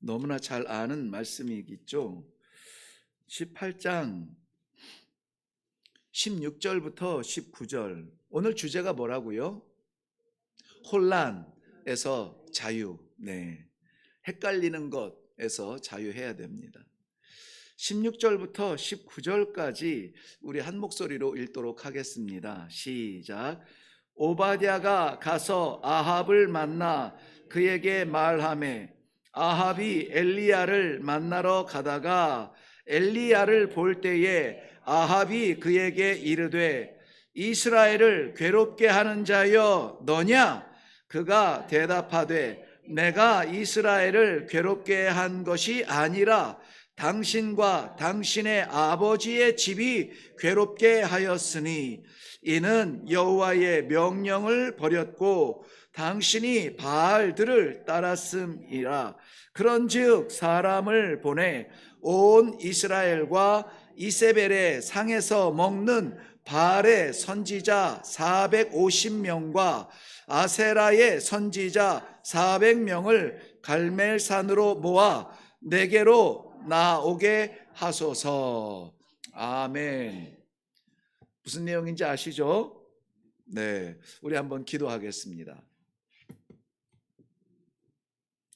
너무나 잘 아는 말씀이겠죠. 18장 16절부터 19절. 오늘 주제가 뭐라고요? 혼란에서 자유. 네. 헷갈리는 것에서 자유해야 됩니다. 16절부터 19절까지 우리 한 목소리로 읽도록 하겠습니다. 시작. 오바댜가 가서 아합을 만나 그에게 말하매 아합이 엘리야를 만나러 가다가 엘리야를 볼 때에 아합이 그에게 이르되 이스라엘을 괴롭게 하는 자여 너냐? 그가 대답하되 내가 이스라엘을 괴롭게 한 것이 아니라 당신과 당신의 아버지의 집이 괴롭게 하였으니 이는 여호와의 명령을 버렸고 당신이 바알들을 따랐음이라. 그런즉 사람을 보내 온 이스라엘과 이세벨의 상에서 먹는 바알의 선지자 450명과 아세라의 선지자 400명을 갈멜산으로 모아 내게로 나오게 하소서. 아멘. 무슨 내용인지 아시죠? 네, 우리 한번 기도하겠습니다.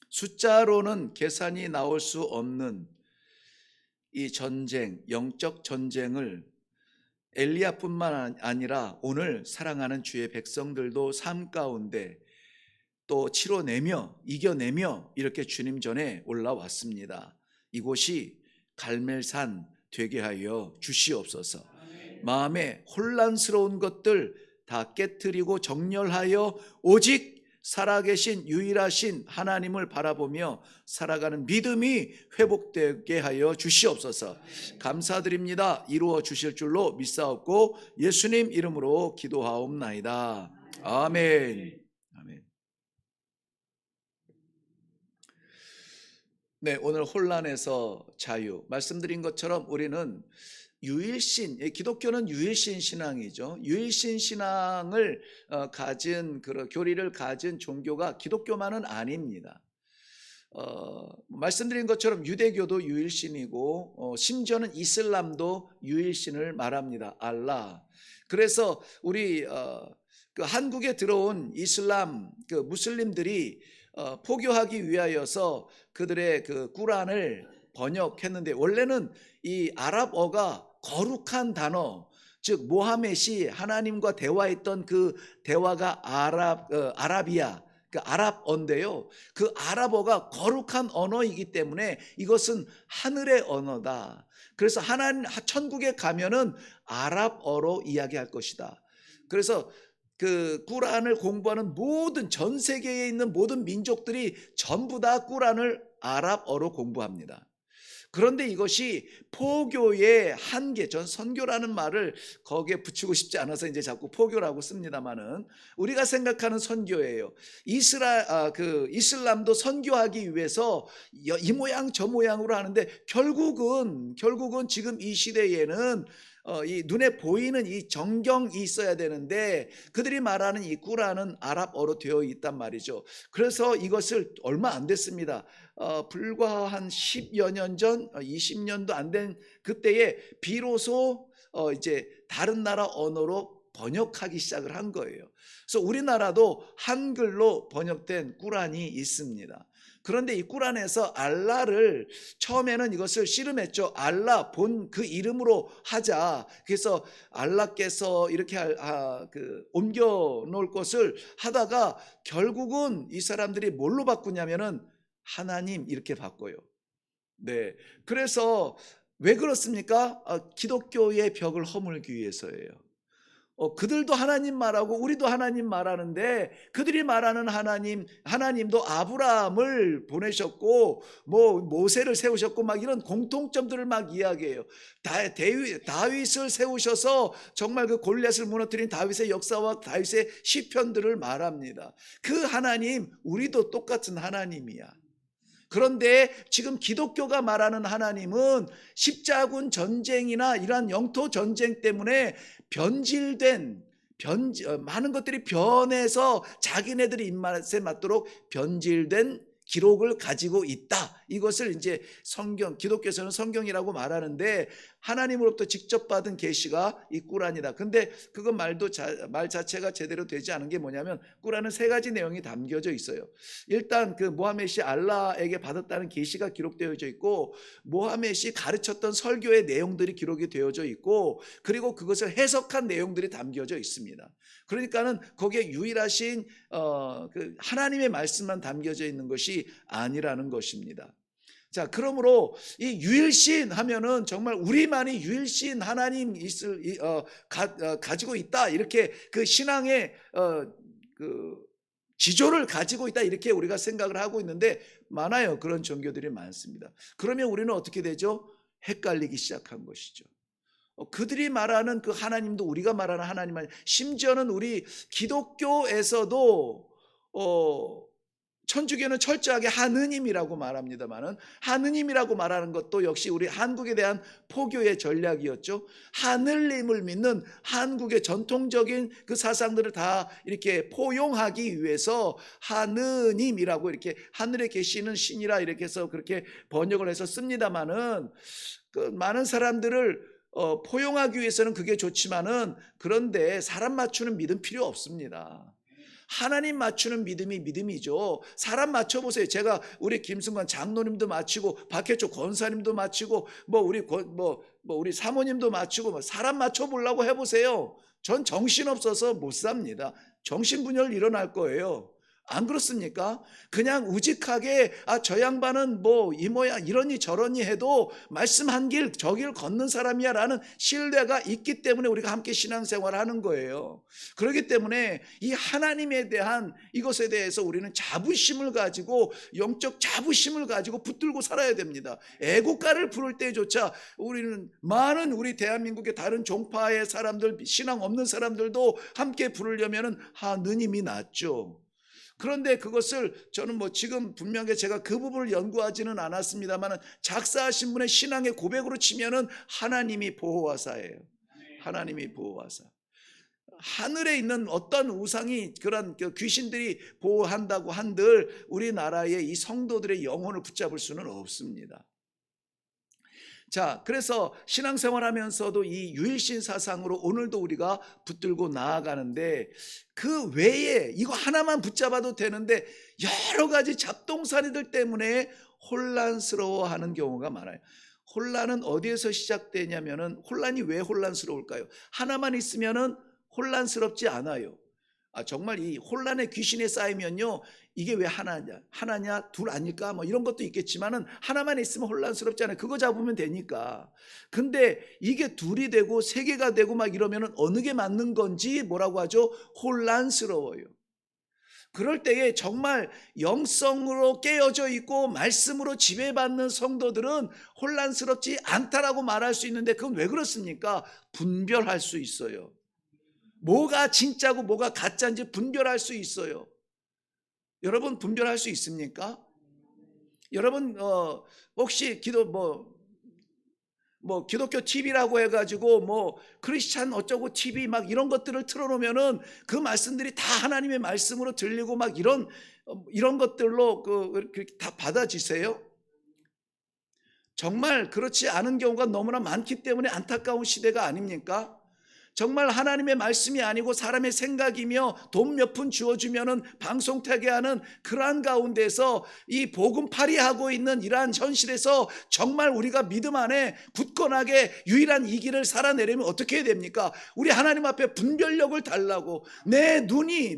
숫자로는 계산이 나올 수 없는 이 전쟁, 영적 전쟁을 엘리야뿐만 아니라 오늘 사랑하는 주의 백성들도 삶 가운데 또 치러내며 이겨내며 이렇게 주님 전에 올라왔습니다. 이곳이 갈멜산 되게 하여 주시옵소서. 마음에 혼란스러운 것들 다 깨트리고 정렬하여 오직 살아계신 유일하신 하나님을 바라보며 살아가는 믿음이 회복되게 하여 주시옵소서. 감사드립니다. 이루어 주실 줄로 믿사옵고 예수님 이름으로 기도하옵나이다. 아멘. 아멘. 네, 오늘 혼란에서 자유. 말씀드린 것처럼 우리는 유일신, 기독교는 유일신 신앙이죠. 유일신 신앙을 가진 그런 교리를 가진 종교가 기독교만은 아닙니다. 말씀드린 것처럼 유대교도 유일신이고 심지어는 이슬람도 유일신을 말합니다. 알라. 그래서 우리 그 한국에 들어온 이슬람 그 무슬림들이 포교하기 위하여서 그들의 그 꾸란을 번역했는데 원래는 이 아랍어가 거룩한 단어, 즉 모하멧이 하나님과 대화했던 그 대화가 아라비아, 그 아랍어인데요. 그 아랍어가 거룩한 언어이기 때문에 이것은 하늘의 언어다. 그래서 하나님 천국에 가면은 아랍어로 이야기할 것이다. 그래서 그 꾸란을 공부하는 모든 전 세계에 있는 모든 민족들이 전부 다 꾸란을 아랍어로 공부합니다. 그런데 이것이 포교의 한계, 전 선교라는 말을 거기에 붙이고 싶지 않아서 이제 자꾸 포교라고 씁니다만은 우리가 생각하는 선교예요. 이슬람도 선교하기 위해서 이 모양 저 모양으로 하는데 결국은 지금 이 시대에는 이 눈에 보이는 이 정경이 있어야 되는데 그들이 말하는 이 꾸란은 아랍어로 되어 있단 말이죠. 그래서 이것을 얼마 안 됐습니다. 불과 한 10여 년 전, 20년도 안 된 그때에 비로소 이제 다른 나라 언어로 번역하기 시작을 한 거예요. 그래서 우리나라도 한글로 번역된 꾸란이 있습니다. 그런데 이 꾸란에서 알라를 처음에는 이것을 씨름했죠. 알라 본 그 이름으로 하자. 그래서 알라께서 이렇게 옮겨 놓을 것을 하다가 결국은 이 사람들이 뭘로 바꾸냐면은 하나님 이렇게 바꿔요. 네. 그래서 왜 그렇습니까? 기독교의 벽을 허물기 위해서예요. 그들도 하나님 말하고 우리도 하나님 말하는데 그들이 말하는 하나님도 아브라함을 보내셨고 뭐 모세를 세우셨고 막 이런 공통점들을 막 이야기해요. 다윗을 세우셔서 정말 그 골리앗을 무너뜨린 다윗의 역사와 다윗의 시편들을 말합니다. 그 하나님 우리도 똑같은 하나님이야. 그런데 지금 기독교가 말하는 하나님은 십자군 전쟁이나 이러한 영토 전쟁 때문에 많은 것들이 변해서 자기네들이 입맛에 맞도록 변질된 기록을 가지고 있다. 이것을 이제 성경, 기독교에서는 성경이라고 말하는데 하나님으로부터 직접 받은 계시가 이 꾸란이다. 근데 그거 말 자체가 제대로 되지 않은 게 뭐냐면 꾸란은 세 가지 내용이 담겨져 있어요. 일단 그 모하멧이 알라에게 받았다는 계시가 기록되어져 있고, 모하멧이 가르쳤던 설교의 내용들이 기록이 되어져 있고, 그리고 그것을 해석한 내용들이 담겨져 있습니다. 그러니까는 거기에 유일하신 그 하나님의 말씀만 담겨져 있는 것이 아니라는 것입니다. 자, 그러므로 이 유일신 하면은 정말 우리만이 유일신 하나님 가지고 있다, 이렇게 그 신앙의 그 지조를 가지고 있다, 이렇게 우리가 생각을 하고 있는데 많아요. 그런 종교들이 많습니다. 그러면 우리는 어떻게 되죠? 헷갈리기 시작한 것이죠. 그들이 말하는 그 하나님도 우리가 말하는 하나님 아니, 심지어는 우리 기독교에서도 천주교는 철저하게 하느님이라고 말합니다만은, 하느님이라고 말하는 것도 역시 우리 한국에 대한 포교의 전략이었죠. 하늘님을 믿는 한국의 전통적인 그 사상들을 다 이렇게 포용하기 위해서 하느님이라고, 이렇게 하늘에 계시는 신이라 이렇게 해서 그렇게 번역을 해서 씁니다만은, 그 많은 사람들을 포용하기 위해서는 그게 좋지만은, 그런데 사람 맞추는 믿음 필요 없습니다. 하나님 맞추는 믿음이 믿음이죠. 사람 맞춰보세요. 제가 우리 김승관 장로님도 맞추고, 박혜초 권사님도 맞추고, 우리 사모님도 맞추고, 사람 맞춰보려고 해보세요. 전 정신없어서 못 삽니다. 정신분열 일어날 거예요. 안 그렇습니까? 그냥 우직하게 저 양반은 뭐 이 모양 이러니 저러니 해도 말씀 한 길 저 길 걷는 사람이야 라는 신뢰가 있기 때문에 우리가 함께 신앙생활을 하는 거예요. 그렇기 때문에 이 하나님에 대한 이것에 대해서 우리는 자부심을 가지고, 영적 자부심을 가지고 붙들고 살아야 됩니다. 애국가를 부를 때조차 우리는 많은 우리 대한민국의 다른 종파의 사람들, 신앙 없는 사람들도 함께 부르려면은 하느님이 낫죠. 그런데 그것을 저는 지금 분명히 제가 그 부분을 연구하지는 않았습니다만, 작사하신 분의 신앙의 고백으로 치면은 하나님이 보호하사예요. 하나님이 보호하사. 하늘에 있는 어떤 우상이, 그런 귀신들이 보호한다고 한들 우리나라의 이 성도들의 영혼을 붙잡을 수는 없습니다. 자, 그래서 신앙생활 하면서도 이 유일신 사상으로 오늘도 우리가 붙들고 나아가는데, 그 외에 이거 하나만 붙잡아도 되는데 여러 가지 잡동사니들 때문에 혼란스러워하는 경우가 많아요. 혼란은 어디에서 시작되냐면은, 혼란이 왜 혼란스러울까요? 하나만 있으면은 혼란스럽지 않아요. 정말 이 혼란의 귀신에 쌓이면요, 이게 왜 하나냐 둘 아닐까 이런 것도 있겠지만은, 하나만 있으면 혼란스럽지 않아요. 그거 잡으면 되니까. 근데 이게 둘이 되고 세 개가 되고 이러면은 어느 게 맞는 건지 뭐라고 하죠? 혼란스러워요. 그럴 때에 정말 영성으로 깨어져 있고 말씀으로 지배받는 성도들은 혼란스럽지 않다라고 말할 수 있는데, 그건 왜 그렇습니까? 분별할 수 있어요. 뭐가 진짜고 뭐가 가짜인지 분별할 수 있어요. 여러분 분별할 수 있습니까? 여러분 혹시 기독교 TV라고 해가지고 크리스찬 어쩌고 TV 이런 것들을 틀어놓으면은 그 말씀들이 다 하나님의 말씀으로 들리고 이런 것들로 다 받아지세요? 정말 그렇지 않은 경우가 너무나 많기 때문에 안타까운 시대가 아닙니까? 정말 하나님의 말씀이 아니고 사람의 생각이며 돈 몇 푼 주어주면은 방송 타계하는 그러한 가운데서 이 복음파리 하고 있는 이러한 현실에서 정말 우리가 믿음 안에 굳건하게 유일한 이 길을 살아내려면 어떻게 해야 됩니까? 우리 하나님 앞에 분별력을 달라고, 내 눈이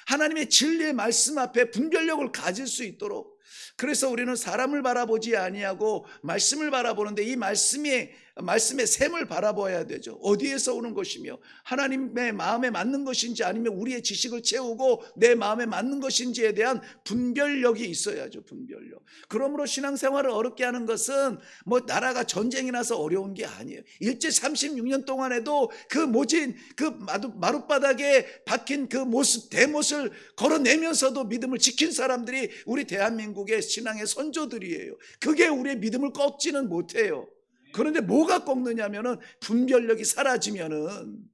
하나님의 진리의 말씀 앞에 분별력을 가질 수 있도록. 그래서 우리는 사람을 바라보지 아니하고 말씀을 바라보는데, 이 말씀의 샘을 바라봐야 되죠. 어디에서 오는 것이며 하나님의 마음에 맞는 것인지 아니면 우리의 지식을 채우고 내 마음에 맞는 것인지에 대한 분별력이 있어야죠. 분별력. 그러므로 신앙생활을 어렵게 하는 것은 나라가 전쟁이 나서 어려운 게 아니에요. 일제 36년 동안에도 그 모진 그 마룻바닥에 박힌 그 대못을 걸어내면서도 믿음을 지킨 사람들이 우리 대한민국의 신앙의 선조들이에요. 그게 우리의 믿음을 꺾지는 못해요. 그런데 뭐가 꺾느냐면은 분별력이 사라지면은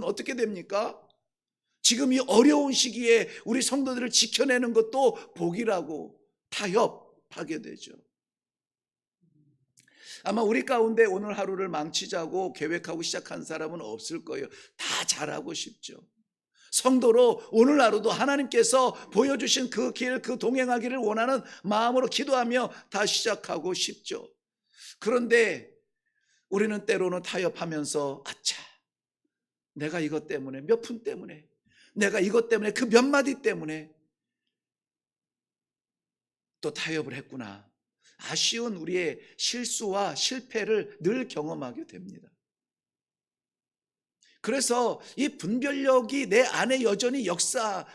어떻게 됩니까? 지금 이 어려운 시기에 우리 성도들을 지켜내는 것도 복이라고, 타협하게 되죠. 아마 우리 가운데 오늘 하루를 망치자고 계획하고 시작한 사람은 없을 거예요. 다 잘하고 싶죠. 성도로 오늘 하루도 하나님께서 보여주신 그 길, 그 동행하기를 원하는 마음으로 기도하며 다 시작하고 싶죠. 그런데 우리는 때로는 타협하면서 아차, 내가 이것 때문에, 몇 푼 때문에, 내가 이것 때문에, 그 몇 마디 때문에 또 타협을 했구나. 아쉬운 우리의 실수와 실패를 늘 경험하게 됩니다. 그래서 이 분별력이 내 안에 여전히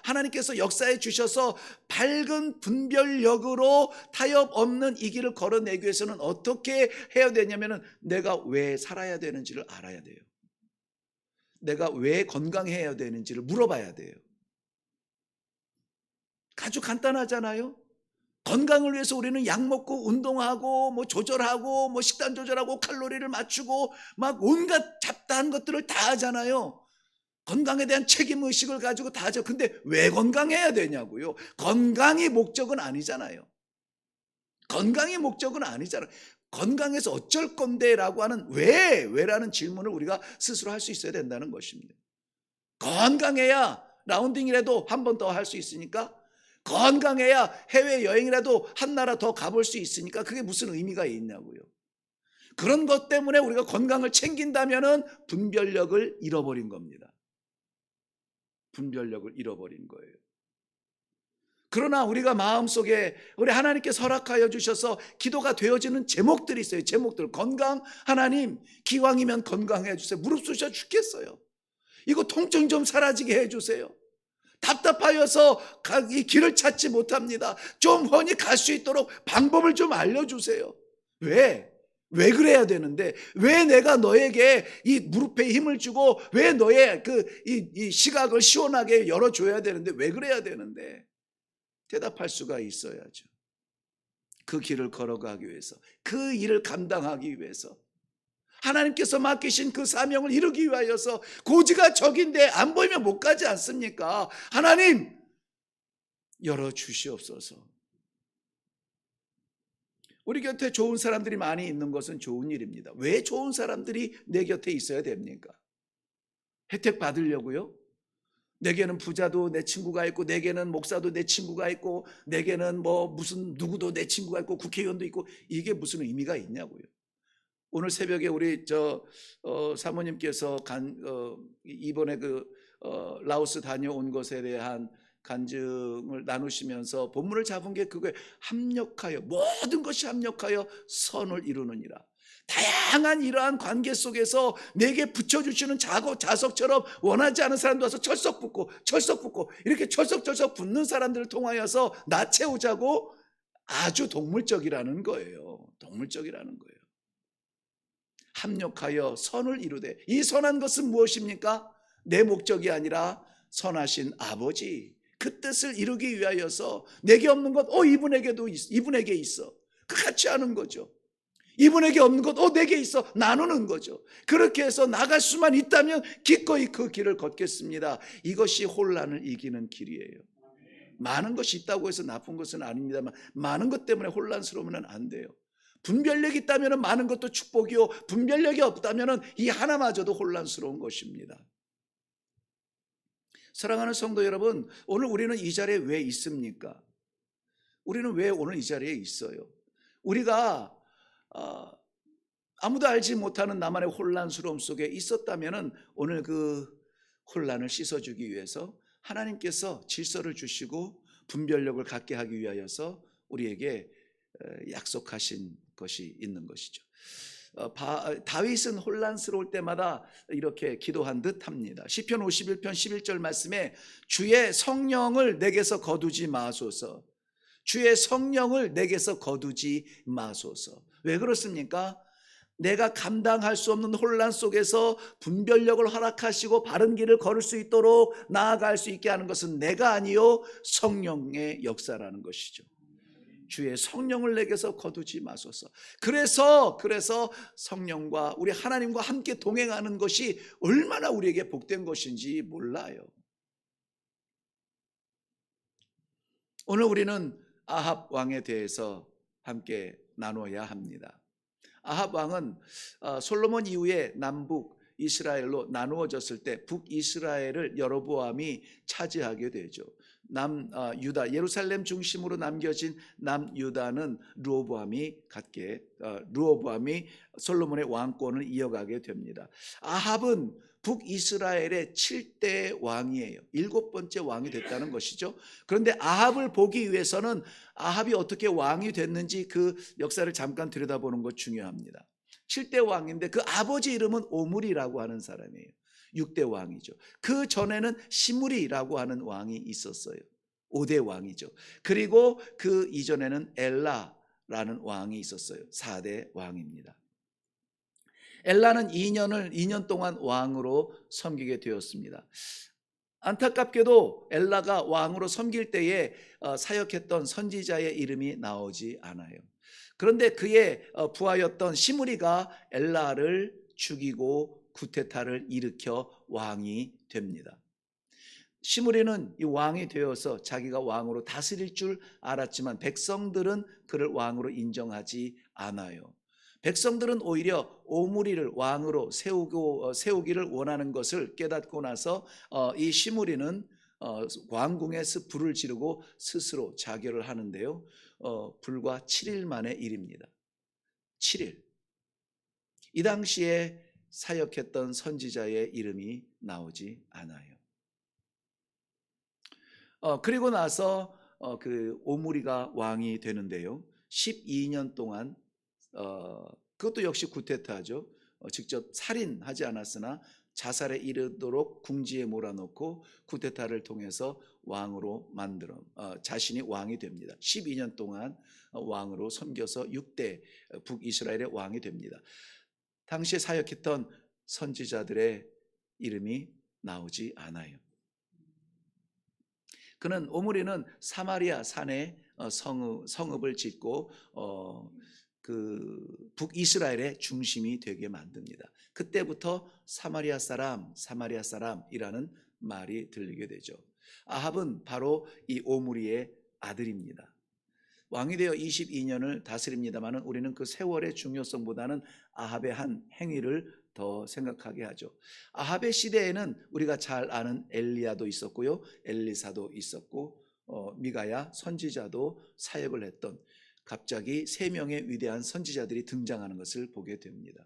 하나님께서 역사해 주셔서 밝은 분별력으로 타협 없는 이 길을 걸어내기 위해서는 어떻게 해야 되냐면은 내가 왜 살아야 되는지를 알아야 돼요. 내가 왜 건강해야 되는지를 물어봐야 돼요. 아주 간단하잖아요. 건강을 위해서 우리는 약 먹고 운동하고 뭐 조절하고 뭐 식단 조절하고 칼로리를 맞추고 막 온갖 잡다한 것들을 다 하잖아요. 건강에 대한 책임의식을 가지고 다 하죠. 근데 왜 건강해야 되냐고요. 건강이 목적은 아니잖아요. 건강이 목적은 아니잖아요. 건강해서 어쩔 건데 라고 하는 왜라는 질문을 우리가 스스로 할 수 있어야 된다는 것입니다. 건강해야 라운딩이라도 한 번 더 할 수 있으니까, 건강해야 해외여행이라도 한 나라 더 가볼 수 있으니까 그게 무슨 의미가 있냐고요. 그런 것 때문에 우리가 건강을 챙긴다면 분별력을 잃어버린 겁니다. 분별력을 잃어버린 거예요. 그러나 우리가 마음속에 우리 하나님께서 허락하여 주셔서 기도가 되어지는 제목들이 있어요. 제목들. 건강, 하나님 기왕이면 건강해 주세요. 무릎 쑤셔 죽겠어요. 이거 통증 좀 사라지게 해주세요. 답답하여서 이 길을 찾지 못합니다. 좀 훤히 갈 수 있도록 방법을 좀 알려주세요. 왜 그래야 되는데, 왜 내가 너에게 이 무릎에 힘을 주고 왜 너의 이 시각을 시원하게 열어줘야 되는데, 왜 그래야 되는데, 대답할 수가 있어야죠. 그 길을 걸어가기 위해서, 그 일을 감당하기 위해서, 하나님께서 맡기신 그 사명을 이루기 위하여서. 고지가 저긴데 안 보이면 못 가지 않습니까? 하나님 열어주시옵소서. 우리 곁에 좋은 사람들이 많이 있는 것은 좋은 일입니다. 왜 좋은 사람들이 내 곁에 있어야 됩니까? 혜택 받으려고요? 내게는 부자도 내 친구가 있고, 내게는 목사도 내 친구가 있고, 내게는 뭐 무슨 누구도 내 친구가 있고, 국회의원도 있고, 이게 무슨 의미가 있냐고요. 오늘 새벽에 우리 사모님께서 이번에 라오스 다녀온 것에 대한 간증을 나누시면서 본문을 잡은 게 그거에 합력하여, 모든 것이 합력하여 선을 이루느니라. 다양한 이러한 관계 속에서 내게 붙여주시는 자석처럼 원하지 않은 사람도 와서 철썩 붙고 이렇게 철썩 붙는 사람들을 통하여서 나 채우자고. 아주 동물적이라는 거예요. 동물적이라는 거예요. 합력하여 선을 이루되, 이 선한 것은 무엇입니까? 내 목적이 아니라 선하신 아버지 그 뜻을 이루기 위하여서 내게 없는 것 이분에게 있어. 그 같이 하는 거죠. 이분에게 없는 것 내게 있어. 나누는 거죠. 그렇게 해서 나갈 수만 있다면 기꺼이 그 길을 걷겠습니다. 이것이 혼란을 이기는 길이에요. 많은 것이 있다고 해서 나쁜 것은 아닙니다만, 많은 것 때문에 혼란스러우면 안 돼요. 분별력이 있다면 많은 것도 축복이요, 분별력이 없다면 이 하나마저도 혼란스러운 것입니다. 사랑하는 성도 여러분, 오늘 우리는 이 자리에 왜 있습니까? 우리는 왜 오늘 이 자리에 있어요? 우리가 아무도 알지 못하는 나만의 혼란스러움 속에 있었다면 오늘 그 혼란을 씻어주기 위해서 하나님께서 질서를 주시고 분별력을 갖게 하기 위하여서 우리에게 약속하신 것이 있는 것이죠. 다윗은 혼란스러울 때마다 이렇게 기도한 듯 합니다. 시편 51편 11절 말씀에 주의 성령을 내게서 거두지 마소서. 주의 성령을 내게서 거두지 마소서. 왜 그렇습니까? 내가 감당할 수 없는 혼란 속에서 분별력을 허락하시고 바른 길을 걸을 수 있도록 나아갈 수 있게 하는 것은 내가 아니요 성령의 역사라는 것이죠. 주의 성령을 내게서 거두지 마소서. 그래서 성령과 우리 하나님과 함께 동행하는 것이 얼마나 우리에게 복된 것인지 몰라요. 오늘 우리는 아합 왕에 대해서 함께 나눠야 합니다. 아합 왕은 솔로몬 이후에 남북 이스라엘로 나누어졌을 때 북이스라엘을 여로보암이 차지하게 되죠. 유다 예루살렘 중심으로 남겨진 남유다는 르호보암이 솔로몬의 왕권을 이어가게 됩니다. 아합은 북이스라엘의 7대 왕이에요. 7번째 왕이 됐다는 것이죠. 그런데 아합을 보기 위해서는 아합이 어떻게 왕이 됐는지 그 역사를 잠깐 들여다보는 것 중요합니다. 7대 왕인데 그 아버지 이름은 오므리라고 하는 사람이에요. 6대 왕이죠. 그 전에는 시므리라고 하는 왕이 있었어요. 5대 왕이죠. 그리고 그 이전에는 엘라라는 왕이 있었어요. 4대 왕입니다. 엘라는 2년 동안 왕으로 섬기게 되었습니다. 안타깝게도 엘라가 왕으로 섬길 때에 사역했던 선지자의 이름이 나오지 않아요. 그런데 그의 부하였던 시므리가 엘라를 죽이고 쿠데타를 일으켜 왕이 됩니다. 시므리는 이 왕이 되어서 자기가 왕으로 다스릴 줄 알았지만 백성들은 그를 왕으로 인정하지 않아요. 백성들은 오히려 오므리를 왕으로 세우기를 원하는 것을 깨닫고 나서 이 시므리는 왕궁에서 불을 지르고 스스로 자결을 하는데요. 불과 7일 만의 일입니다. 7일. 이 당시에 사역했던 선지자의 이름이 나오지 않아요. 그리고 나서 그 오므리가 왕이 되는데요. 12년 동안 그것도 역시 쿠데타죠. 직접 살인하지 않았으나 자살에 이르도록 궁지에 몰아넣고 쿠데타를 통해서 왕으로 만들어 자신이 왕이 됩니다. 12년 동안 왕으로 섬겨서 6대 북이스라엘의 왕이 됩니다. 당시에 사역했던 선지자들의 이름이 나오지 않아요. 그는 오므리는 사마리아 산에 성읍을 짓고 그 북이스라엘의 중심이 되게 만듭니다. 그때부터 사마리아 사람이라는 말이 들리게 되죠. 아합은 바로 이 오므리의 아들입니다. 왕이 되어 22년을 다스립니다만 우리는 그 세월의 중요성보다는 아합의 한 행위를 더 생각하게 하죠. 아합의 시대에는 우리가 잘 아는 엘리야도 있었고요, 엘리사도 있었고 미가야 선지자도 사역을 했던 갑자기 3명의 위대한 선지자들이 등장하는 것을 보게 됩니다.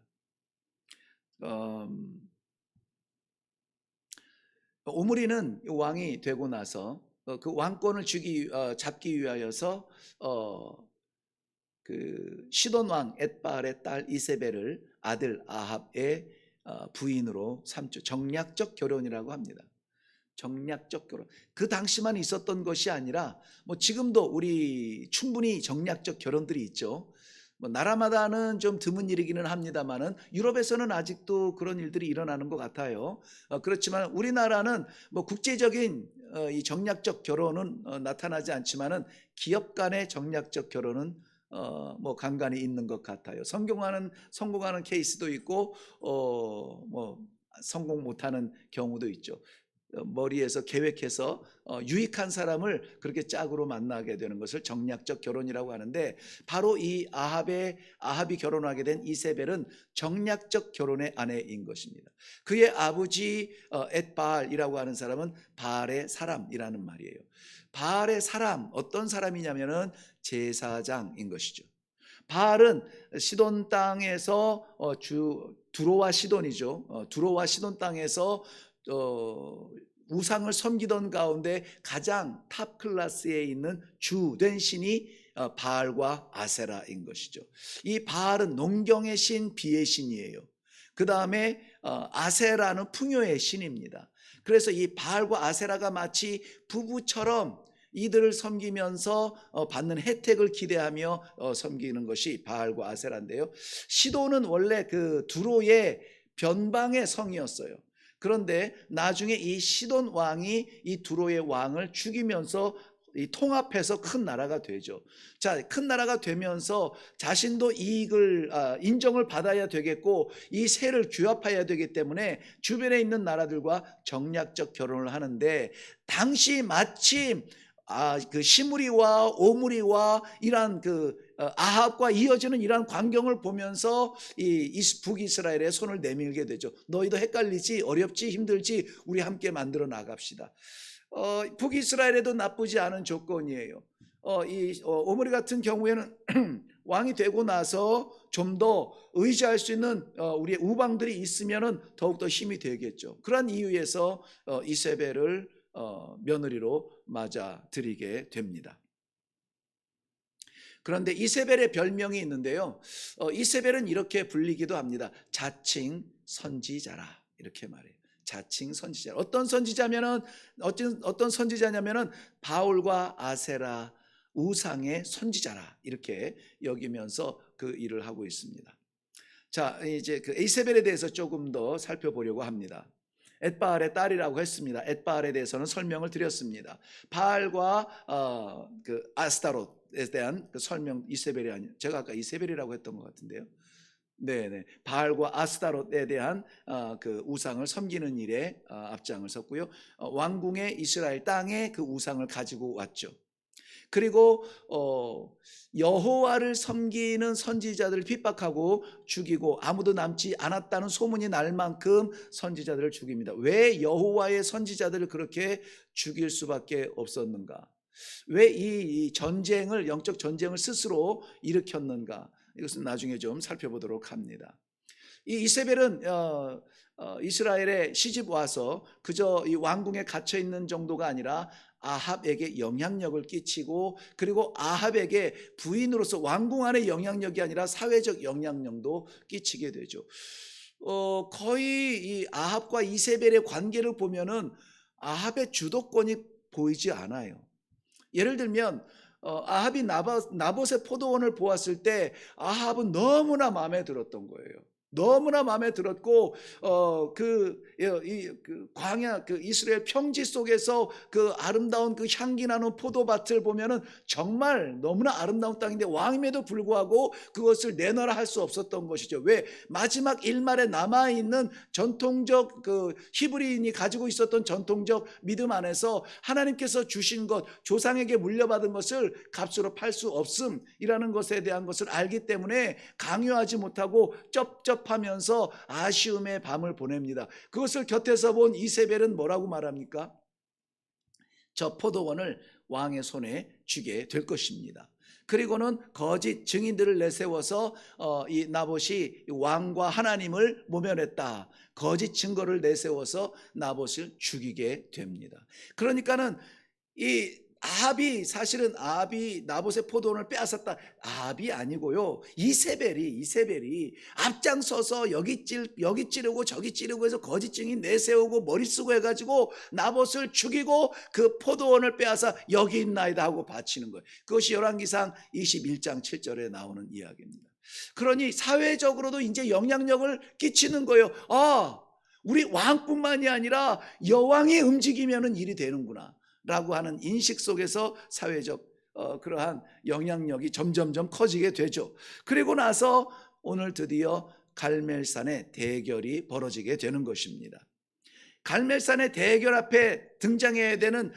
오므리는 왕이 되고 나서 그 왕권을 잡기 위하여서 그 시돈 왕 엣바알의 딸 이세벨을 아들 아합의 부인으로 삼죠. 정략적 결혼이라고 합니다. 정략적 결혼. 그 당시만 있었던 것이 아니라 뭐 지금도 우리 충분히 정략적 결혼들이 있죠. 뭐 나라마다는 좀 드문 일이기는 합니다만은 유럽에서는 아직도 그런 일들이 일어나는 것 같아요. 그렇지만 우리나라는 뭐 국제적인 이 정략적 결혼은 나타나지 않지만은 기업 간의 정략적 결혼은 뭐 간간히 있는 것 같아요. 성공하는 케이스도 있고 뭐 성공 못하는 경우도 있죠. 머리에서 계획해서 유익한 사람을 그렇게 짝으로 만나게 되는 것을 정략적 결혼이라고 하는데 바로 이 아합이 결혼하게 된 이세벨은 정략적 결혼의 아내인 것입니다. 그의 아버지 엣바알이라고 하는 사람은 바알의 사람이라는 말이에요. 바알의 사람, 어떤 사람이냐면은 제사장인 것이죠. 바알은 시돈 땅에서 두로와 시돈이죠. 두로와 시돈 땅에서 우상을 섬기던 가운데 가장 탑 클래스에 있는 주된 신이 바알과 아세라인 것이죠. 이 바알은 농경의 신, 비의 신이에요. 그 다음에 아세라는 풍요의 신입니다. 그래서 이 바알과 아세라가 마치 부부처럼 이들을 섬기면서 받는 혜택을 기대하며 섬기는 것이 바알과 아세라인데요. 시돈은 원래 그 두로의 변방의 성이었어요. 그런데 나중에 이 시돈 왕이 이 두로의 왕을 죽이면서 이 통합해서 큰 나라가 되죠. 자, 큰 나라가 되면서 자신도 이익을 인정을 받아야 되겠고 이 세를 규합해야 되기 때문에 주변에 있는 나라들과 정략적 결혼을 하는데 당시 마침 그 시므리와 오므리와 이러한 아합과 이어지는 이러한 광경을 보면서 이 북이스라엘의 손을 내밀게 되죠. 너희도 헷갈리지, 어렵지, 힘들지, 우리 함께 만들어 나갑시다. 북이스라엘에도 나쁘지 않은 조건이에요. 오므리 같은 경우에는 왕이 되고 나서 좀 더 의지할 수 있는 우리의 우방들이 있으면은 더욱더 힘이 되겠죠. 그런 이유에서 이세벨을 며느리로 맞아들이게 됩니다. 그런데 이세벨의 별명이 있는데요. 이세벨은 이렇게 불리기도 합니다. 자칭 선지자라, 이렇게 말해요. 자칭 선지자. 어떤 선지자냐면은 바울과 아세라 우상의 선지자라, 이렇게 여기면서 그 일을 하고 있습니다. 자, 이제 그 이세벨에 대해서 조금 더 살펴보려고 합니다. 엣바알의 딸이라고 했습니다. 엣바알에 대해서는 설명을 드렸습니다. 바알과 그 아스타롯에 대한 그 설명, 이세벨이 아니에요. 제가 아까 이세벨이라고 했던 것 같은데요. 네네. 바알과 아스타롯에 대한 그 우상을 섬기는 일에 앞장을 섰고요. 왕궁의 이스라엘 땅에 그 우상을 가지고 왔죠. 그리고 여호와를 섬기는 선지자들을 핍박하고 죽이고 아무도 남지 않았다는 소문이 날 만큼 선지자들을 죽입니다. 왜 여호와의 선지자들을 그렇게 죽일 수밖에 없었는가? 왜 이 전쟁을, 영적 전쟁을 스스로 일으켰는가? 이것은 나중에 좀 살펴보도록 합니다. 이 이세벨은 이스라엘에 시집 와서 그저 이 왕궁에 갇혀 있는 정도가 아니라 아합에게 영향력을 끼치고, 그리고 아합에게 부인으로서 왕궁 안의 영향력이 아니라 사회적 영향력도 끼치게 되죠. 거의 이 아합과 이세벨의 관계를 보면은 아합의 주도권이 보이지 않아요. 예를 들면 아합이 나봇의 포도원을 보았을 때 아합은 너무나 마음에 들었던 거예요. 너무나 마음에 들었고 그 광야, 그 이스라엘 평지 속에서 그 아름다운 그 향기 나는 포도밭을 보면은 정말 너무나 아름다운 땅인데 왕임에도 불구하고 그것을 내놔라 할 수 없었던 것이죠. 왜? 마지막 일말에 남아 있는 전통적 그 히브리인이 가지고 있었던 전통적 믿음 안에서 하나님께서 주신 것, 조상에게 물려받은 것을 값으로 팔 수 없음이라는 것에 대한 것을 알기 때문에 강요하지 못하고 하면서 아쉬움의 밤을 보냅니다. 그것을 곁에서 본 이세벨은 뭐라고 말합니까? 저 포도원을 왕의 손에 쥐게 될 것입니다. 그리고는 거짓 증인들을 내세워서 이 나봇이 왕과 하나님을 모면했다, 거짓 증거를 내세워서 나봇을 죽이게 됩니다. 그러니까는 이 사실은 아합이 나봇의 포도원을 빼앗았다, 아합이 아니고요, 이세벨이 앞장서서 여기 찌르고 저기 찌르고 해서 거짓 증인 내세우고 머리 쓰고 해가지고 나봇을 죽이고 그 포도원을 빼앗아 여기 있나이다 하고 바치는 거예요. 그것이 열왕기상 21장 7절에 나오는 이야기입니다. 그러니 사회적으로도 이제 영향력을 끼치는 거예요. 우리 왕뿐만이 아니라 여왕이 움직이면 일이 되는구나 라고 하는 인식 속에서 사회적 그러한 영향력이 점점점 커지게 되죠. 그리고 나서 오늘 드디어 갈멜산의 대결이 벌어지게 되는 것입니다. 갈멜산의 대결 앞에 등장해야 되는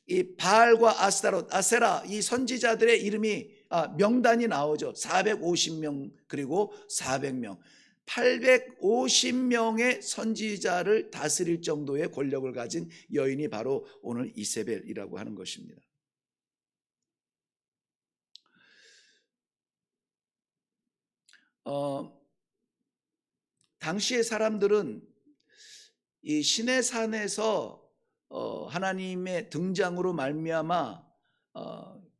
이 바알과 아스타롯, 아세라, 이 선지자들의 이름이 명단이 나오죠. 450명 그리고 400명. 850명의 선지자를 다스릴 정도의 권력을 가진 여인이 바로 오늘 이세벨이라고 하는 것입니다. 당시의 사람들은 이 시내 산에서 하나님의 등장으로 말미암아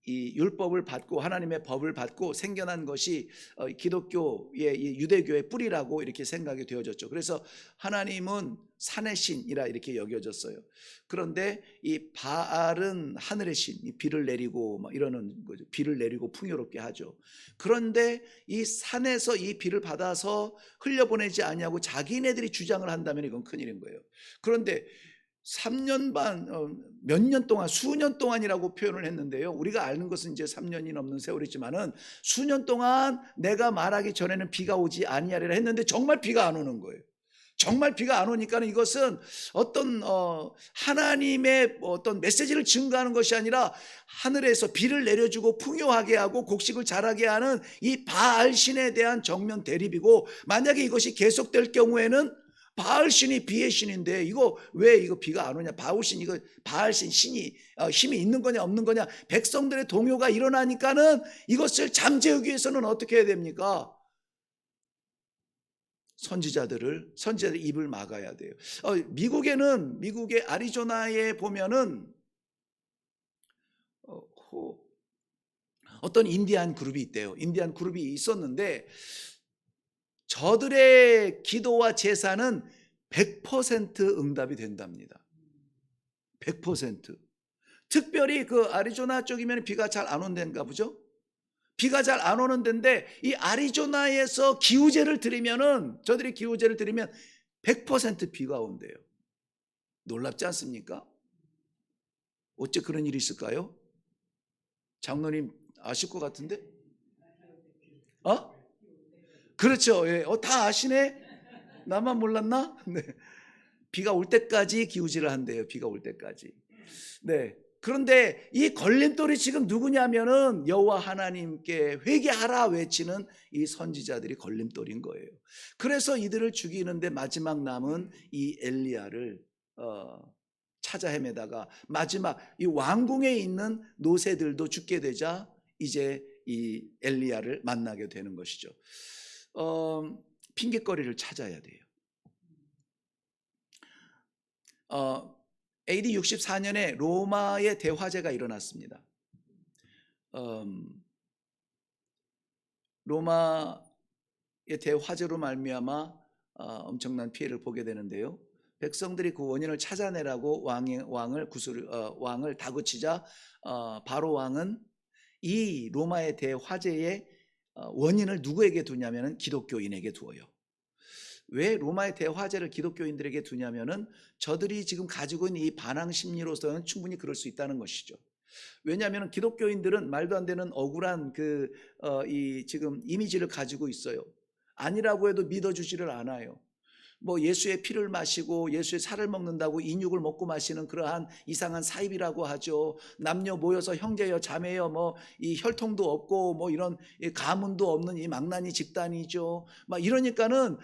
이 율법을 받고 하나님의 법을 받고 생겨난 것이 기독교의 유대교의 뿌리라고 이렇게 생각이 되어졌죠. 그래서 하나님은 산의 신이라 이렇게 여겨졌어요. 그런데 이 바알은 하늘의 신, 비를 내리고 막 이러는 거죠. 비를 내리고 풍요롭게 하죠. 그런데 이 산에서 이 비를 받아서 흘려보내지 않냐고 자기네들이 주장을 한다면 이건 큰일인 거예요. 그런데 3년 반, 몇 년 동안, 수년 동안이라고 표현을 했는데요. 우리가 아는 것은 이제 3년이 넘는 세월이지만은 수년 동안 내가 말하기 전에는 비가 오지 아니하리라 했는데 정말 비가 안 오는 거예요. 정말 비가 안 오니까는 이것은 어떤 하나님의 어떤 메시지를 증거하는 것이 아니라 하늘에서 비를 내려주고 풍요하게 하고 곡식을 자라게 하는 이 바알 신에 대한 정면 대립이고, 만약에 이것이 계속될 경우에는 바알 신이 비의 신인데 이거 왜 이거 비가 안 오냐, 바알 신, 이거 바알 신이 힘이 있는 거냐 없는 거냐, 백성들의 동요가 일어나니까는 이것을 잠재우기 위해서는 어떻게 해야 됩니까? 선지자들 입을 막아야 돼요. 미국의 애리조나에 보면은 어떤 인디안 그룹이 있대요. 인디안 그룹이 있었는데 저들의 기도와 제사는 100% 응답이 된답니다. 100%. 특별히 그 애리조나 쪽이면 비가 잘 안 온다는가 보죠. 비가 잘 안 오는 데인데 이 애리조나에서 기우제를 드리면은, 저들이 기우제를 드리면 100% 비가 온대요. 놀랍지 않습니까? 어째 그런 일이 있을까요? 장로님 아실 것 같은데? 그렇죠. 예. 다 아시네? 나만 몰랐나? 네. 비가 올 때까지 기우제를 한대요. 비가 올 때까지. 네. 그런데 이 걸림돌이 지금 누구냐면은 여호와 하나님께 회개하라 외치는 이 선지자들이 걸림돌인 거예요. 그래서 이들을 죽이는데 마지막 남은 이 엘리야를 찾아 헤매다가 마지막 이 왕궁에 있는 노새들도 죽게 되자 이제 이 엘리야를 만나게 되는 것이죠. 핑계거리를 찾아야 돼요. AD 64년에 로마의 대화재가 일어났습니다. 로마의 대화재로 말미암아 엄청난 피해를 보게 되는데요. 백성들이 그 원인을 찾아내라고 왕을 다그치자 바로 왕은 이 로마의 대화재의 원인을 누구에게 두냐면은 기독교인에게 두어요. 왜 로마의 대화재를 기독교인들에게 두냐면은 저들이 지금 가지고 있는 이 반항 심리로서는 충분히 그럴 수 있다는 것이죠. 왜냐하면 기독교인들은 말도 안 되는 억울한 이 지금 이미지를 가지고 있어요. 아니라고 해도 믿어주지를 않아요. 뭐 예수의 피를 마시고 예수의 살을 먹는다고 인육을 먹고 마시는 그러한 이상한 사입이라고 하죠. 남녀 모여서 형제여 자매여 뭐 이 혈통도 없고 뭐 이런 가문도 없는 이 망나니 집단이죠. 막 이러니까는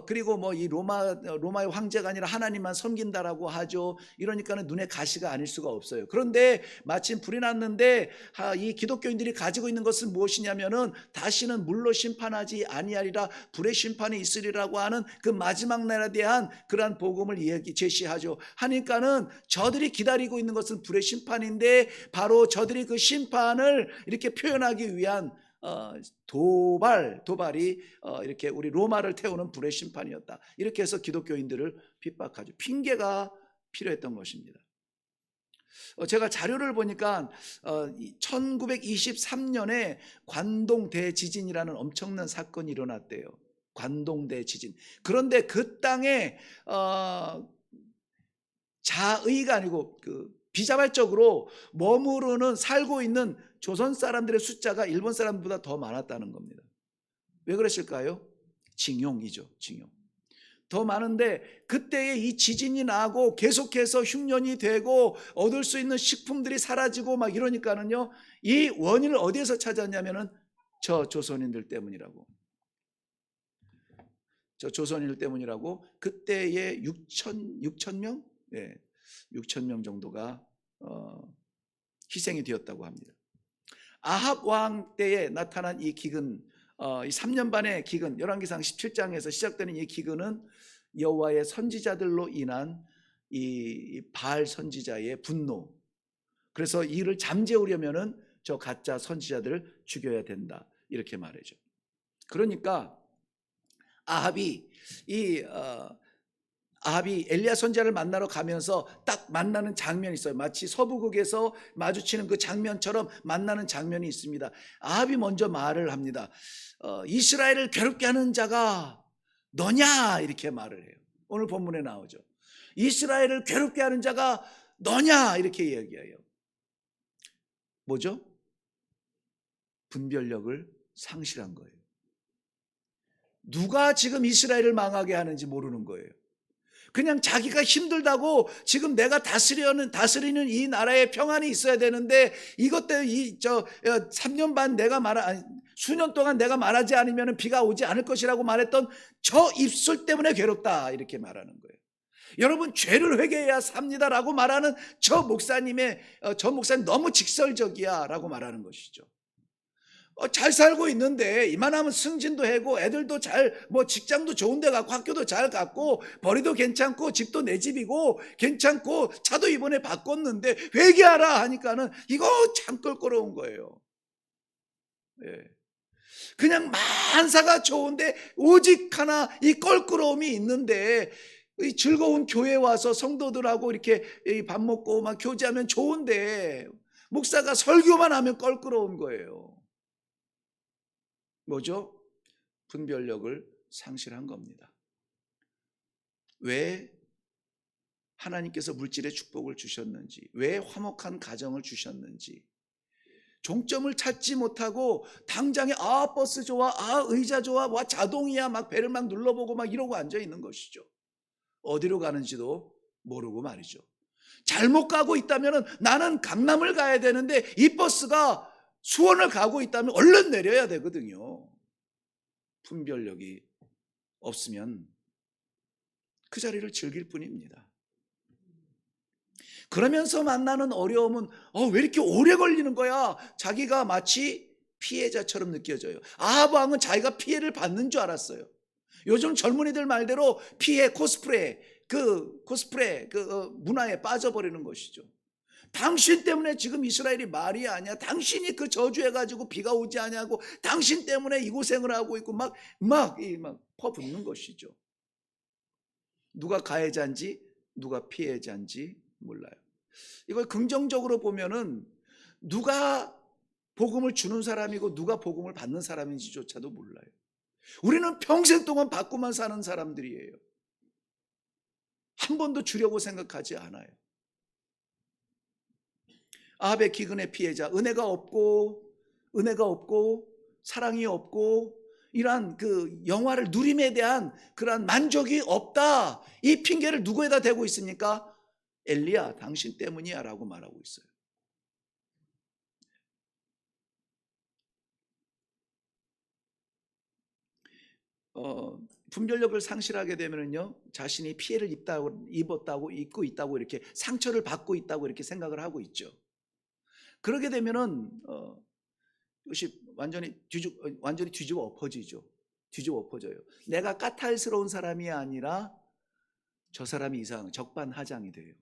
그리고 뭐 이 로마의 황제가 아니라 하나님만 섬긴다라고 하죠. 이러니까는 눈에 가시가 아닐 수가 없어요. 그런데 마침 불이 났는데 이 기독교인들이 가지고 있는 것은 무엇이냐면은 다시는 물로 심판하지 아니하리라, 불의 심판이 있으리라고 하는 그 마지막 날에 대한 그러한 복음을 제시하죠. 하니까는 저들이 기다리고 있는 것은 불의 심판인데 바로 저들이 그 심판을 이렇게 표현하기 위한 도발이 이렇게 우리 로마를 태우는 불의 심판이었다. 이렇게 해서 기독교인들을 핍박하죠. 핑계가 필요했던 것입니다. 제가 자료를 보니까 1923년에 관동 대지진이라는 엄청난 사건이 일어났대요. 관동 대지진. 그런데 그 땅에 자의가 아니고 비자발적으로 머무르는 살고 있는 조선 사람들의 숫자가 일본 사람보다 더 많았다는 겁니다. 왜 그랬을까요? 징용이죠. 징용. 더 많은데 그때에 이 지진이 나고 계속해서 흉년이 되고 얻을 수 있는 식품들이 사라지고 막 이러니까는요, 이 원인을 어디에서 찾았냐면은 저 조선인들 때문이라고. 그때의 6천 명? 네, 6천 명 정도가 희생이 되었다고 합니다. 아합 왕 때에 나타난 이 기근, 이 3년 반의 기근, 열왕기상 17장에서 시작되는 이 기근은 여호와의 선지자들로 인한 이 바알 선지자의 분노. 그래서 이를 잠재우려면은 저 가짜 선지자들을 죽여야 된다, 이렇게 말하죠. 그러니까 아합이 엘리야 선지자를 만나러 가면서 딱 만나는 장면이 있어요. 마치 서부극에서 마주치는 그 장면처럼 만나는 장면이 있습니다. 아합이 먼저 말을 합니다. 이스라엘을 괴롭게 하는 자가 너냐, 이렇게 말을 해요. 오늘 본문에 나오죠. 이스라엘을 괴롭게 하는 자가 너냐, 이렇게 이야기해요. 뭐죠? 분별력을 상실한 거예요. 누가 지금 이스라엘을 망하게 하는지 모르는 거예요. 그냥 자기가 힘들다고 지금 내가 다스리는 이 나라에 평안이 있어야 되는데 이것 때문에 3년 반 수년 동안 내가 말하지 않으면 비가 오지 않을 것이라고 말했던 저 입술 때문에 괴롭다 이렇게 말하는 거예요. 여러분 죄를 회개해야 삽니다라고 말하는 저 목사님 너무 직설적이야 라고 말하는 것이죠. 잘 살고 있는데 이만하면 승진도 하고 애들도 직장도 좋은 데 갔고 학교도 잘 갔고 벌이도 괜찮고 집도 내 집이고 괜찮고 차도 이번에 바꿨는데 회개하라 하니까는 이거 참 껄끄러운 거예요. 예. 그냥 만사가 좋은데 오직 하나 이 껄끄러움이 있는데 이 즐거운 교회 와서 성도들하고 이렇게 밥 먹고 막 교제하면 좋은데 목사가 설교만 하면 껄끄러운 거예요. 뭐죠? 분별력을 상실한 겁니다. 왜 하나님께서 물질의 축복을 주셨는지, 왜 화목한 가정을 주셨는지 종점을 찾지 못하고 당장에 버스 좋아, 의자 좋아, 와 자동이야 막 배를 막 눌러보고 막 이러고 앉아 있는 것이죠. 어디로 가는지도 모르고 말이죠. 잘못 가고 있다면 나는 강남을 가야 되는데 이 버스가 수원을 가고 있다면 얼른 내려야 되거든요. 분별력이 없으면 그 자리를 즐길 뿐입니다. 그러면서 만나는 어려움은 왜 이렇게 오래 걸리는 거야? 자기가 마치 피해자처럼 느껴져요. 아합 왕은 자기가 피해를 받는 줄 알았어요. 요즘 젊은이들 말대로 피해 코스프레 문화에 빠져버리는 것이죠. 당신 때문에 지금 이스라엘이 말이 아니야. 당신이 그 저주해가지고 비가 오지 않냐고. 당신 때문에 이 고생을 하고 있고 막 퍼붓는 것이죠. 누가 가해자인지 누가 피해자인지 몰라요. 이걸 긍정적으로 보면은 누가 복음을 주는 사람이고 누가 복음을 받는 사람인지조차도 몰라요. 우리는 평생 동안 받고만 사는 사람들이에요. 한 번도 주려고 생각하지 않아요. 아합의 기근의 피해자, 은혜가 없고 사랑이 없고 이러한 그 영화를 누림에 대한 그러한 만족이 없다. 이 핑계를 누구에다 대고 있습니까? 엘리야, 당신 때문이야 라고 말하고 있어요. 분별력을 상실하게 되면요, 자신이 피해를 입고 있다고 이렇게 상처를 받고 있다고 이렇게 생각을 하고 있죠. 그러게 되면은 이것이 완전히 뒤집어 엎어지죠. 뒤집어 엎어져요. 내가 까탈스러운 사람이 아니라 저 사람이 적반하장이 돼요.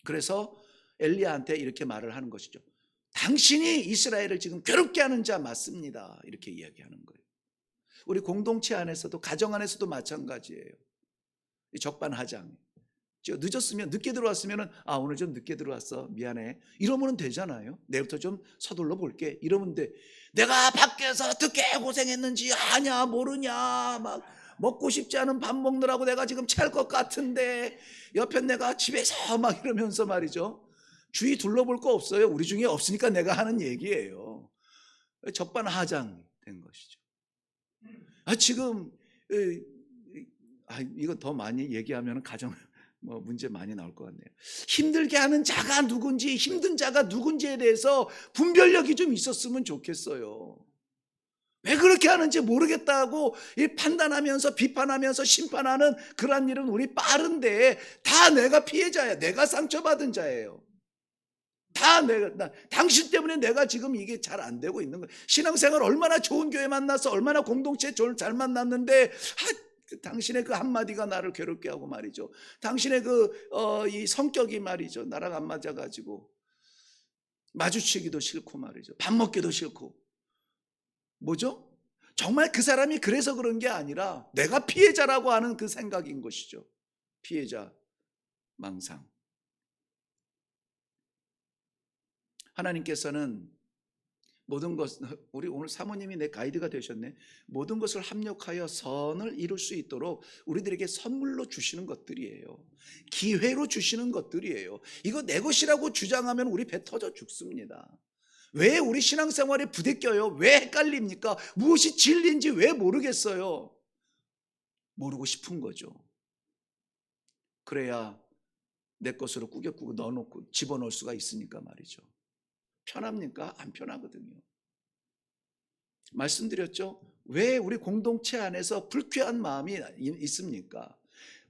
그래서 엘리야한테 이렇게 말을 하는 것이죠. 당신이 이스라엘을 지금 괴롭게 하는 자 맞습니다. 이렇게 이야기하는 거예요. 우리 공동체 안에서도 가정 안에서도 마찬가지예요. 적반하장. 늦었으면 늦게 들어왔으면 오늘 좀 늦게 들어왔어 미안해 이러면 되잖아요. 내일부터 좀 서둘러 볼게 이러면 돼. 내가 밖에서 어떻게 고생했는지 아냐 모르냐 막 먹고 싶지 않은 밥 먹느라고 내가 지금 찰 것 같은데 옆에 내가 집에서 막 이러면서 말이죠. 주위 둘러볼 거 없어요. 우리 중에 없으니까 내가 하는 얘기예요. 적반하장 된 것이죠. 지금 이건 더 많이 얘기하면 가정 문제 많이 나올 것 같네요. 힘들게 하는 자가 누군지, 힘든 자가 누군지에 대해서 분별력이 좀 있었으면 좋겠어요. 왜 그렇게 하는지 모르겠다고 판단하면서 비판하면서 심판하는 그런 일은 우리 빠른데 다 내가 피해자야. 내가 상처받은 자예요. 당신 때문에 내가 지금 이게 잘 안 되고 있는 거예요. 신앙생활 얼마나 좋은 교회 만나서 얼마나 공동체 잘 만났는데 당신의 그 한마디가 나를 괴롭게 하고 말이죠. 당신의 이 성격이 말이죠. 나랑 안 맞아가지고 마주치기도 싫고 말이죠. 밥 먹기도 싫고. 뭐죠? 정말 그 사람이 그래서 그런 게 아니라 내가 피해자라고 하는 그 생각인 것이죠. 피해자 망상. 하나님께서는 모든 것, 우리 오늘 사모님이 내 가이드가 되셨네. 모든 것을 합력하여 선을 이룰 수 있도록 우리들에게 선물로 주시는 것들이에요. 기회로 주시는 것들이에요. 이거 내 것이라고 주장하면 우리 배 터져 죽습니다. 왜 우리 신앙생활에 부대껴요? 왜 헷갈립니까? 무엇이 진리인지 왜 모르겠어요? 모르고 싶은 거죠. 그래야 내 것으로 꾸겨꾸고 넣어놓고 집어넣을 수가 있으니까 말이죠. 편합니까? 안 편하거든요. 말씀드렸죠? 왜 우리 공동체 안에서 불쾌한 마음이 있습니까?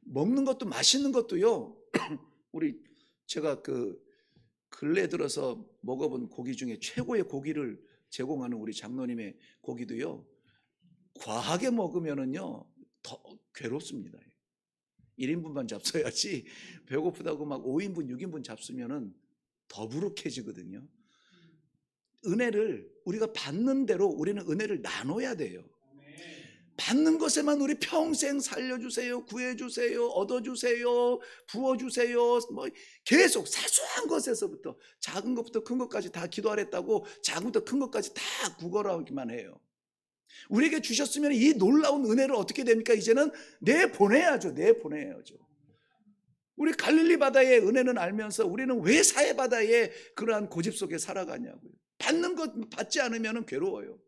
먹는 것도 맛있는 것도요. 우리 제가 근래 들어서 먹어본 고기 중에 최고의 고기를 제공하는 우리 장로님의 고기도요. 과하게 먹으면은요 더 괴롭습니다. 1인분만 잡숴야지 배고프다고 막 5인분, 6인분 잡수면은 더부룩해지거든요. 은혜를 우리가 받는 대로 우리는 은혜를 나눠야 돼요. 받는 것에만 우리 평생 살려주세요, 구해주세요, 얻어주세요, 부어주세요, 뭐 계속 사소한 것에서부터 작은 것부터 큰 것까지 다 기도하랬다고 작은 것부터 큰 것까지 다 구걸하기만 해요. 우리에게 주셨으면 이 놀라운 은혜를 어떻게 됩니까? 이제는 내보내야죠. 내보내야죠. 우리 갈릴리 바다의 은혜는 알면서 우리는 왜 사해 바다의 그러한 고집 속에 살아가냐고요. 받는 것 받지 않으면 괴로워요.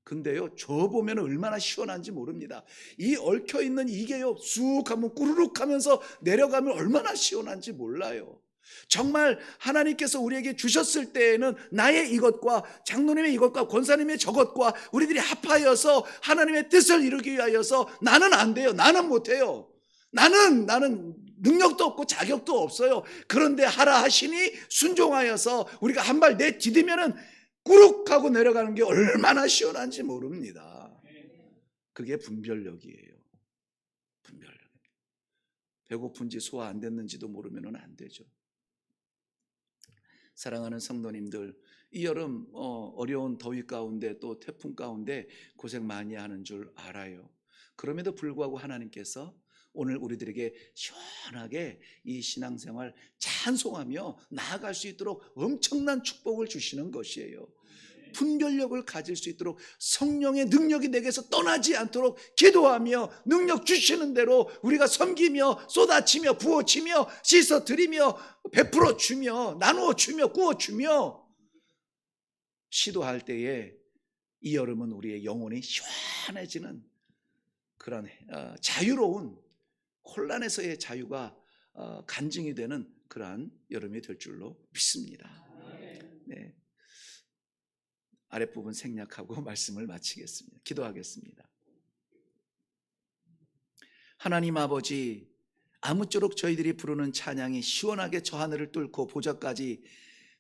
근데요, 저 보면 얼마나 시원한지 모릅니다. 이 얽혀있는 이게요, 쑥 하면 꾸르륵 하면서 내려가면 얼마나 시원한지 몰라요. 정말 하나님께서 우리에게 주셨을 때에는 나의 이것과 장로님의 이것과 권사님의 저것과 우리들이 합하여서 하나님의 뜻을 이루기 위하여서 나는 안 돼요. 나는 못해요. 나는 능력도 없고 자격도 없어요. 그런데 하라 하시니 순종하여서 우리가 한 발 내디디면은 꾸룩 하고 내려가는 게 얼마나 시원한지 모릅니다. 그게 분별력이에요. 분별력. 배고픈지 소화 안 됐는지도 모르면 안 되죠. 사랑하는 성도님들, 이 여름 어려운 더위 가운데 또 태풍 가운데 고생 많이 하는 줄 알아요. 그럼에도 불구하고 하나님께서 오늘 우리들에게 시원하게 이 신앙생활 찬송하며 나아갈 수 있도록 엄청난 축복을 주시는 것이에요. 분별력을 가질 수 있도록 성령의 능력이 내게서 떠나지 않도록 기도하며 능력 주시는 대로 우리가 섬기며 쏟아치며 부어치며 씻어드리며 베풀어 주며 나누어 주며 구워 주며 시도할 때에 이 여름은 우리의 영혼이 시원해지는 그런 자유로운 혼란에서의 자유가 간증이 되는 그러한 여름이 될 줄로 믿습니다. 네. 아랫부분 생략하고 말씀을 마치겠습니다. 기도하겠습니다. 하나님 아버지, 아무쪼록 저희들이 부르는 찬양이 시원하게 저 하늘을 뚫고 보좌까지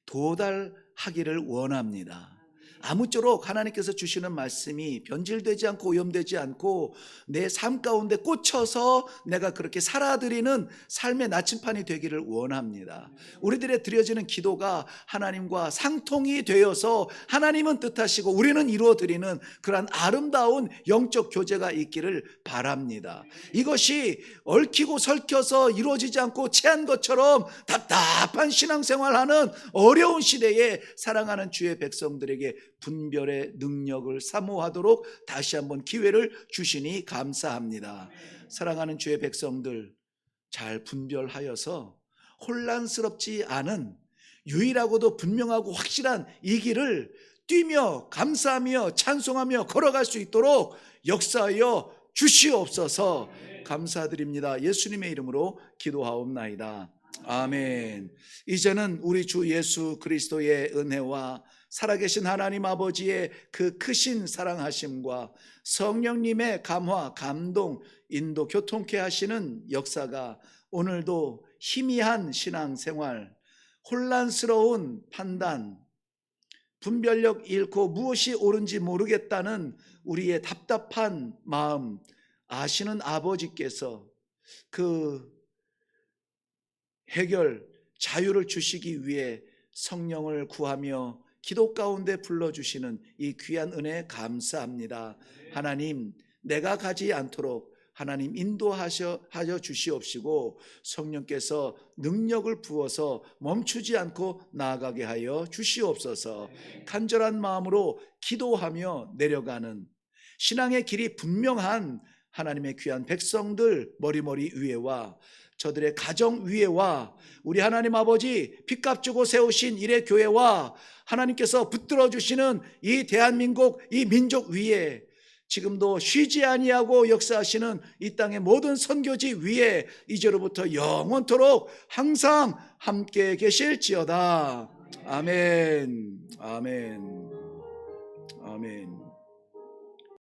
도달하기를 원합니다. 아무쪼록 하나님께서 주시는 말씀이 변질되지 않고 오염되지 않고 내 삶 가운데 꽂혀서 내가 그렇게 살아드리는 삶의 나침판이 되기를 원합니다. 우리들의 드려지는 기도가 하나님과 상통이 되어서 하나님은 뜻하시고 우리는 이루어드리는 그러한 아름다운 영적 교제가 있기를 바랍니다. 이것이 얽히고 설켜서 이루어지지 않고 체한 것처럼 답답한 신앙생활하는 어려운 시대에 사랑하는 주의 백성들에게 분별의 능력을 사모하도록 다시 한번 기회를 주시니 감사합니다. 사랑하는 주의 백성들 잘 분별하여서 혼란스럽지 않은 유일하고도 분명하고 확실한 이 길을 뛰며 감사하며 찬송하며 걸어갈 수 있도록 역사하여 주시옵소서. 감사드립니다. 예수님의 이름으로 기도하옵나이다. 아멘. 이제는 우리 주 예수 그리스도의 은혜와 살아계신 하나님 아버지의 그 크신 사랑하심과 성령님의 감화, 감동, 인도, 교통케 하시는 역사가 오늘도 희미한 신앙생활, 혼란스러운 판단, 분별력 잃고 무엇이 옳은지 모르겠다는 우리의 답답한 마음 아시는 아버지께서 그 해결, 자유를 주시기 위해 성령을 구하며 기도 가운데 불러주시는 이 귀한 은혜 감사합니다. 하나님, 내가 가지 않도록 하나님 인도하여 주시옵시고 성령께서 능력을 부어서 멈추지 않고 나아가게 하여 주시옵소서. 간절한 마음으로 기도하며 내려가는 신앙의 길이 분명한 하나님의 귀한 백성들 머리머리 위에와 저들의 가정 위에와 우리 하나님 아버지 빚값 주고 세우신 일의 교회와 하나님께서 붙들어 주시는 이 대한민국 이 민족 위에 지금도 쉬지 아니하고 역사하시는 이 땅의 모든 선교지 위에 이제로부터 영원토록 항상 함께 계실지어다. 아멘. 아멘. 아멘.